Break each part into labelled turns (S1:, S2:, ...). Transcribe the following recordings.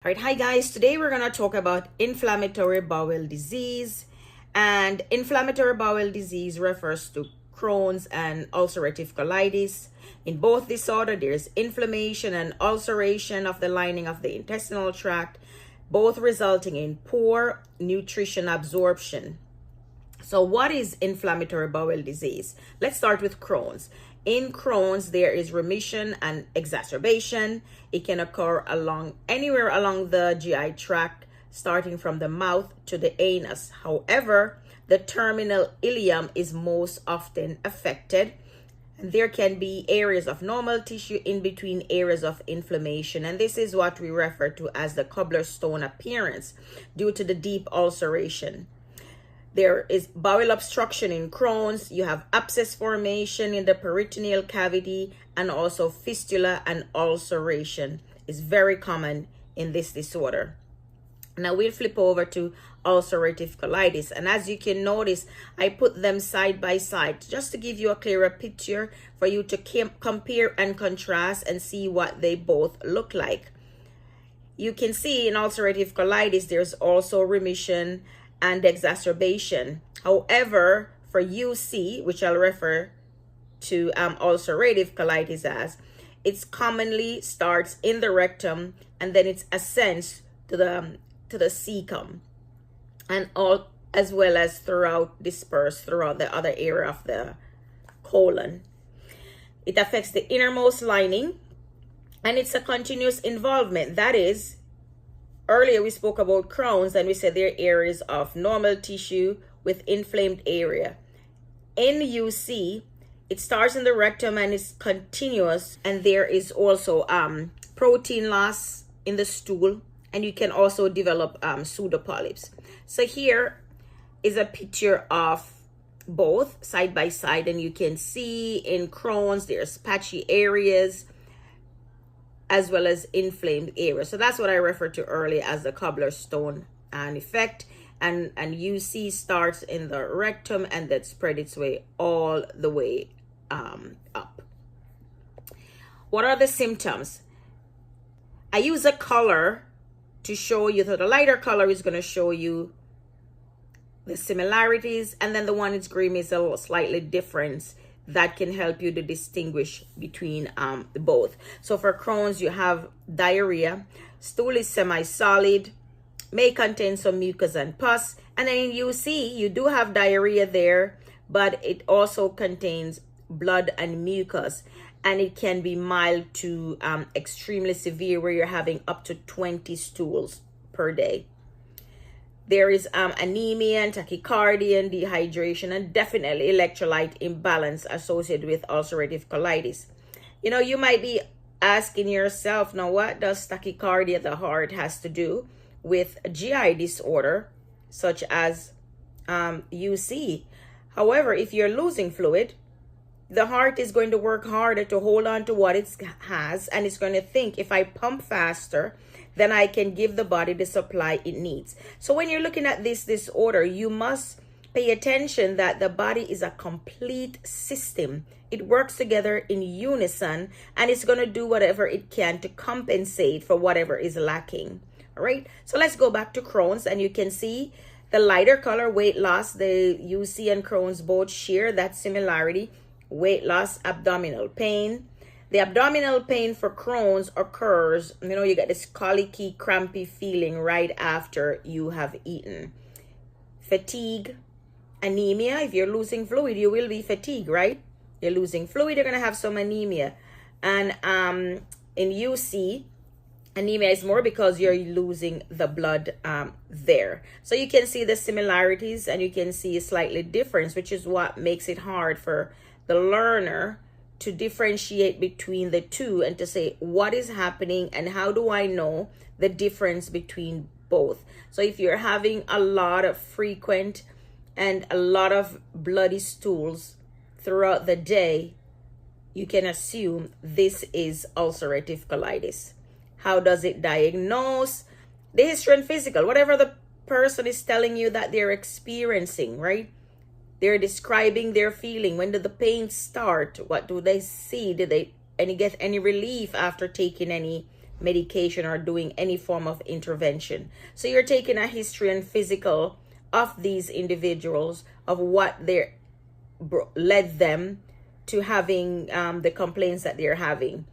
S1: All right, hi guys. Today we're going to talk about inflammatory bowel disease. And inflammatory bowel disease refers to Crohn's and ulcerative colitis. In both disorder, there's inflammation and ulceration of the lining of the intestinal tract, both resulting in poor nutrition absorption. So what is inflammatory bowel disease? Let's start with Crohn's. In Crohn's, there is remission and exacerbation. It can occur anywhere along the GI tract, starting from the mouth to the anus. However, the terminal ileum is most often affected. There can be areas of normal tissue in between areas of inflammation, and this is what we refer to as the cobbler stone appearance due to the deep ulceration. There is bowel obstruction in Crohn's. You have abscess formation in the peritoneal cavity, and also fistula and ulceration is very common in this disorder. Now we'll flip over to ulcerative colitis, and as you can notice, I put them side by side just to give you a clearer picture for you to compare and contrast and see what they both look like. You can see in ulcerative colitis there's also remission and exacerbation. However, for UC, which I'll refer to ulcerative colitis as, it commonly starts in the rectum and then it ascends to the cecum, and all as well as dispersed throughout the other area of the colon. It affects the innermost lining, and it's a continuous involvement. That is, earlier we spoke about Crohn's and we said there are areas of normal tissue with inflamed area. In UC, it starts in the rectum and is continuous, and there is also protein loss in the stool, and you can also develop pseudopolyps. So here is a picture of both side by side, and you can see in Crohn's there's patchy areas as well as inflamed areas. So that's what I referred to earlier as the cobbler stone effect. And UC starts in the rectum and then spread its way all the way up. What are the symptoms? I use a color to show you. So the lighter color is going to show you the similarities, and then the one that's green is a little slightly different. That can help you to distinguish between both. So for Crohn's, you have diarrhea. Stool is semi-solid, may contain some mucus and pus. And then in UC, you do have diarrhea there, but it also contains blood and mucus. And it can be mild to extremely severe, where you're having up to 20 stools per day. There is anemia and tachycardia and dehydration, and definitely electrolyte imbalance associated with ulcerative colitis. You know, you might be asking yourself, now what does tachycardia, the heart, has to do with a GI disorder such as UC? However, if you're losing fluid, the heart is going to work harder to hold on to what it has, and it's going to think, if I pump faster, then I can give the body the supply it needs. So when you're looking at this disorder, you must pay attention that the body is a complete system. It works together in unison, and it's going to do whatever it can to compensate for whatever is lacking. All right, so let's go back to Crohn's, and you can see the lighter color, weight loss. The UC and Crohn's both share that similarity. Weight loss, abdominal pain. The abdominal pain for Crohn's occurs, you get this colicky, crampy feeling right after you have eaten. Fatigue, anemia. If you're losing fluid, you will be fatigued, right? You're losing fluid, you're going to have some anemia. And in UC, anemia is more because you're losing the blood there. So you can see the similarities, and you can see a slightly difference, which is what makes it hard for the learner to differentiate between the two and to say what is happening and how do I know the difference between both. So if you're having a lot of frequent and a lot of bloody stools throughout the day, you can assume this is ulcerative colitis. How does it diagnose? The history and physical, whatever the person is telling you that they're experiencing, right? They're describing their feeling. When did the pain start? What do they see? Did they get any relief after taking any medication or doing any form of intervention. So you're taking a history and physical of these individuals, of what they led them to having the complaints that they're having.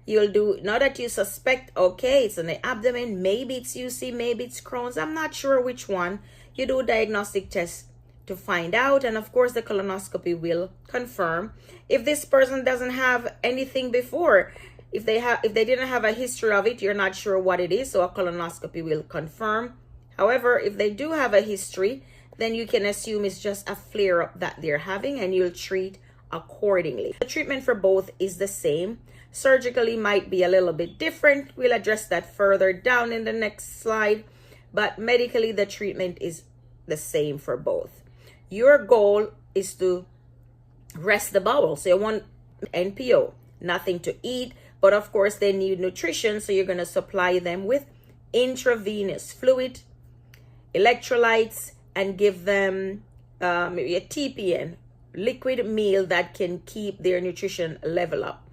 S1: You'll do, now that you suspect, okay, it's in the abdomen, maybe it's UC, maybe it's Crohn's, I'm not sure which one. You do diagnostic tests to find out, and of course the colonoscopy will confirm. If this person doesn't have anything before, if they didn't have a history of it, you're not sure what it is, so a colonoscopy will confirm. However, if they do have a history, then you can assume it's just a flare-up that they're having, and you'll treat accordingly. The treatment for both is the same. Surgically might be a little bit different. We'll address that further down in the next slide, but medically the treatment is the same for both. Your goal is to rest the bowel. So you want NPO, nothing to eat, but of course they need nutrition, so you're going to supply them with intravenous fluid, electrolytes, and give them maybe a TPN, liquid meal that can keep their nutrition level up.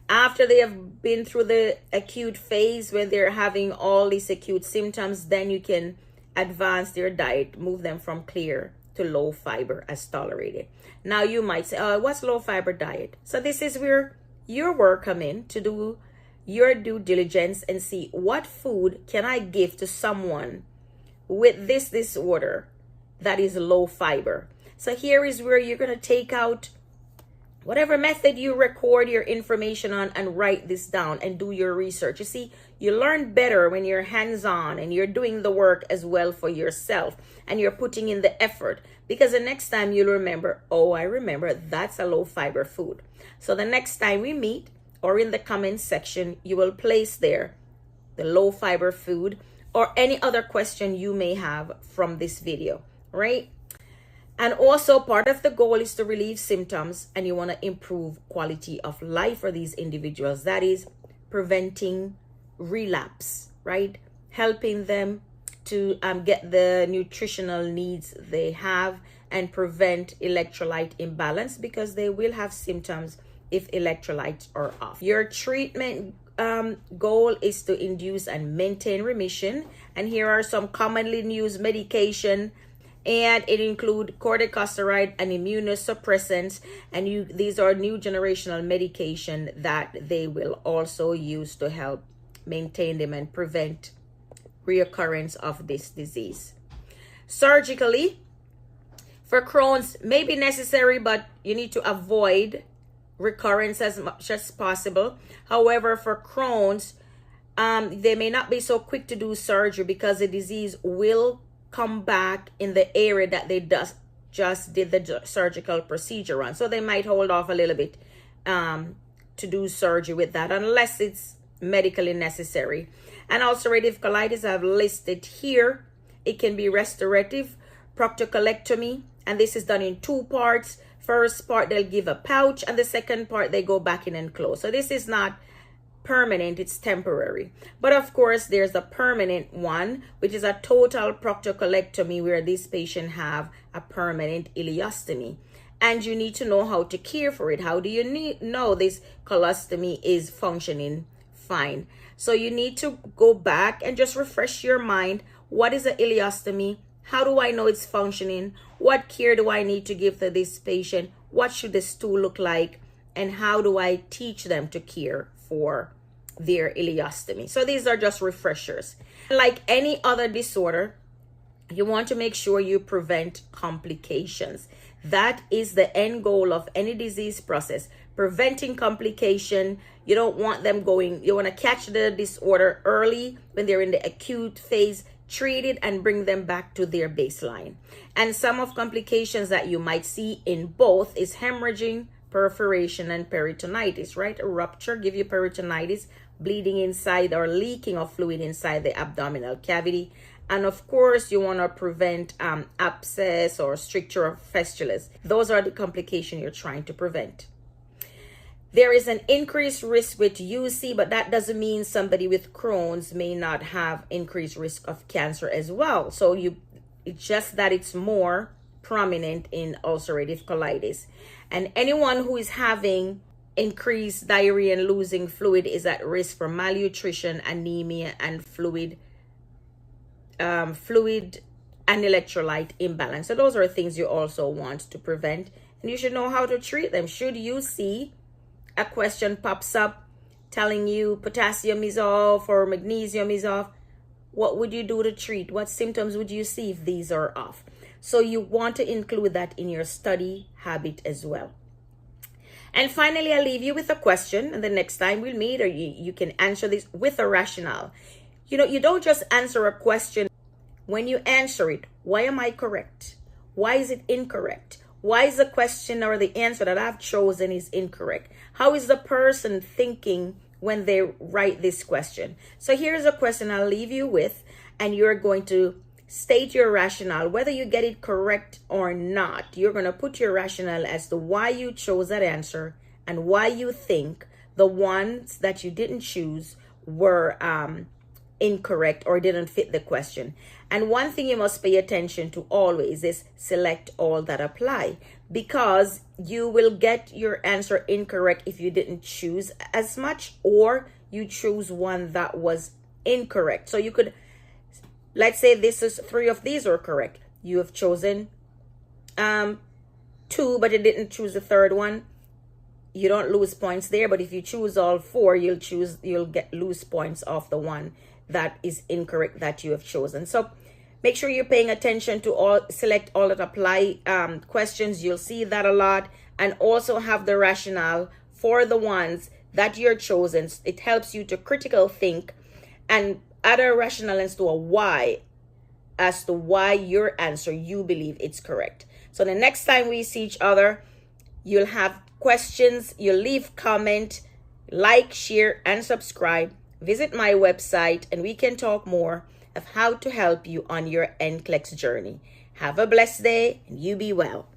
S1: After they have been through the acute phase when they're having all these acute symptoms, then you can advance their diet, move them from clear to low fiber as tolerated. Now you might say, oh, what's low fiber diet? So this is where your work come in, to do your due diligence and see what food can I give to someone with this disorder that is low fiber. So here is where you're going to take out whatever method you record your information on and write this down and do your research. You see, you learn better when you're hands-on and you're doing the work as well for yourself and you're putting in the effort, because the next time you'll remember, oh, I remember that's a low fiber food. So the next time we meet, or in the comment section, you will place there the low fiber food or any other question you may have from this video, right? And also part of the goal is to relieve symptoms, and you want to improve quality of life for these individuals. That is preventing relapse, right? Helping them to get the nutritional needs they have and prevent electrolyte imbalance, because they will have symptoms if electrolytes are off. Your treatment goal is to induce and maintain remission. And here are some commonly used medication, and it include corticosteroid and immunosuppressants, and these are new generational medication that they will also use to help maintain them and prevent reoccurrence of this disease. Surgically, for Crohn's may be necessary, but you need to avoid recurrence as much as possible. However, for Crohn's, they may not be so quick to do surgery, because the disease will come back in the area that they just did the surgical procedure on. So they might hold off a little bit to do surgery with that, unless it's medically necessary. And ulcerative colitis I've listed here. It can be restorative proctocolectomy, and this is done in two parts. First part, they'll give a pouch, and the second part, they go back in and close. So this is not permanent, it's temporary. But of course, there's a permanent one, which is a total proctocolectomy, where this patient have a permanent ileostomy. And you need to know how to care for it. How do you know this colostomy is functioning fine? So you need to go back and just refresh your mind. What is an ileostomy? How do I know it's functioning? What care do I need to give to this patient? What should the stool look like? And how do I teach them to care for their ileostomy? So these are just refreshers. Like any other disorder, you want to make sure you prevent complications. That is the end goal of any disease process. Preventing complication. You don't want them going, you want to catch the disorder early when they're in the acute phase, treat it and bring them back to their baseline. And some of complications that you might see in both is hemorrhaging, perforation, and peritonitis, right? A rupture give you peritonitis, bleeding inside or leaking of fluid inside the abdominal cavity. And of course, you want to prevent abscess or stricture of fistulas. Those are the complications you're trying to prevent. There is an increased risk with UC, but that doesn't mean somebody with Crohn's may not have increased risk of cancer as well. So it's just that it's more prominent in ulcerative colitis. And anyone who is having increased diarrhea and losing fluid is at risk for malnutrition, anemia, and fluid and electrolyte imbalance. So those are things you also want to prevent, and you should know how to treat them. Should you see a question pops up telling you potassium is off or magnesium is off, what would you do to treat? What symptoms would you see if these are off? So you want to include that in your study habit as well. And finally, I'll leave you with a question, and the next time we'll meet, or you can answer this with a rationale. You don't just answer a question. When you answer it, why am I correct? Why is it incorrect? Why is the question or the answer that I've chosen is incorrect? How is the person thinking when they write this question? So here's a question I'll leave you with, and you're going to state your rationale. Whether you get it correct or not, you're going to put your rationale as to why you chose that answer and why you think the ones that you didn't choose were incorrect or didn't fit the question. And one thing you must pay attention to always is select all that apply, because you will get your answer incorrect if you didn't choose as much or you choose one that was incorrect. So you could, let's say this is 3 of these are correct. You have chosen 2, but you didn't choose the third one. You don't lose points there. But if you choose all 4, you'll lose points off the one that is incorrect that you have chosen. So make sure you're paying attention to select all that apply questions. You'll see that a lot, and also have the rationale for the ones that you're chosen. It helps you to critical think and add a rationale as to a why, as to why your answer you believe it's correct. So the next time we see each other, you'll have questions, you'll leave comment, like, share, and subscribe. Visit my website and we can talk more of how to help you on your NCLEX journey. Have a blessed day and you be well.